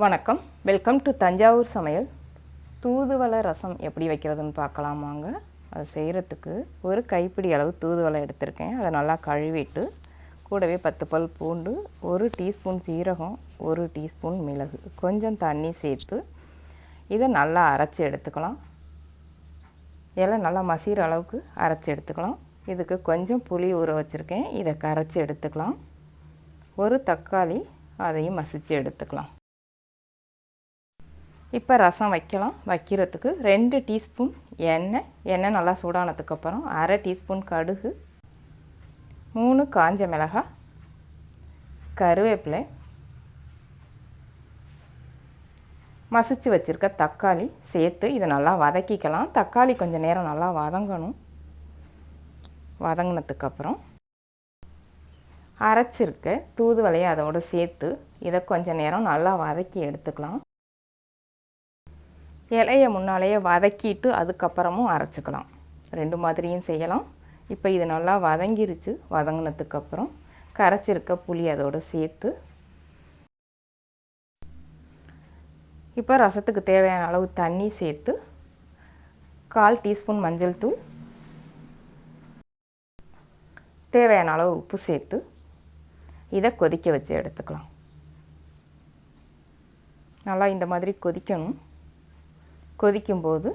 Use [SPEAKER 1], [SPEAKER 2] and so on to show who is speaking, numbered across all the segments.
[SPEAKER 1] வணக்கம், welcome to Thanjavur சமையல். தூதுவளை ரசம் எப்படி வைக்கிறதுன்னு பார்க்கலாமாங்க. அது செய்கிறதுக்கு ஒரு கைப்பிடி அளவு தூதுவளை எடுத்திருக்கேன். அதை நல்லா கழுவிட்டு கூடவே 10 பல் பூண்டு, 1 டீஸ்பூன் சீரகம், 1 டீஸ்பூன் மிளகு, கொஞ்சம் தண்ணி சேர்த்து இதை நல்லா அரைச்சி எடுத்துக்கலாம். எல்லாம் நல்லா மசிகிற அளவுக்கு அரைச்சி எடுத்துக்கலாம். இதுக்கு கொஞ்சம் புளி ஊற வச்சுருக்கேன், இதை கரைச்சி எடுத்துக்கலாம். ஒரு தக்காளி, அதையும் மசித்து எடுத்துக்கலாம். இப்போ ரசம் வைக்கலாம். வைக்கிறதுக்கு 2 டீஸ்பூன் எண்ணெய் நல்லா சூடானதுக்கப்புறம் 1/2 டீஸ்பூன் கடுகு, 3 காஞ்ச மிளகாய், கருவேப்பிலை, மசிச்சு வச்சுருக்க தக்காளி சேர்த்து இதை நல்லா வதக்கிக்கலாம். தக்காளி கொஞ்சம் நேரம் நல்லா வதங்கணும். வதங்கினதுக்கப்புறம் அரைச்சிருக்க தூதுவளையை அதோடு சேர்த்து இதை கொஞ்சம் நேரம் நல்லா வதக்கி எடுத்துக்கலாம். இலையை முன்னாலேயே வதக்கிட்டு அதுக்கப்புறமும் அரைச்சிக்கலாம். 2 மாதிரியும் செய்யலாம். இப்போ இது நல்லா வதங்கிருச்சு. வதங்கினதுக்கப்புறம் கரைச்சிருக்க புளி அதோடு சேர்த்து இப்போ ரசத்துக்கு தேவையான அளவு தண்ணி சேர்த்து 1/4 டீஸ்பூன் மஞ்சள் தூள், தேவையான அளவு உப்பு சேர்த்து இதை கொதிக்க வச்சு எடுத்துக்கலாம். நல்லா இந்த மாதிரி கொதிக்கணும். கொதிக்கும்போது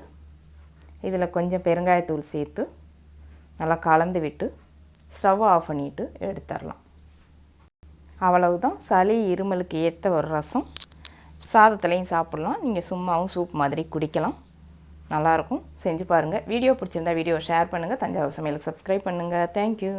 [SPEAKER 1] இதில் கொஞ்சம் பெருங்காயத்தூள் சேர்த்து நல்லா கலந்து விட்டு ஸ்டவ் ஆஃப் பண்ணிவிட்டு எடுத்துடலாம். அவ்வளவுதான். சளி இருமலுக்கு ஏற்ற ஒரு ரசம். சாதத்துலேயும் சாப்பிட்லாம். நீங்கள் சும்மாவும் சூப் மாதிரி குடிக்கலாம். நல்லாயிருக்கும். செஞ்சு பாருங்கள். வீடியோ பிடிச்சிருந்தா வீடியோ ஷேர் பண்ணுங்கள். தஞ்சாவூர் சமையலுக்கு சப்ஸ்கிரைப் பண்ணுங்கள். தேங்க்யூ.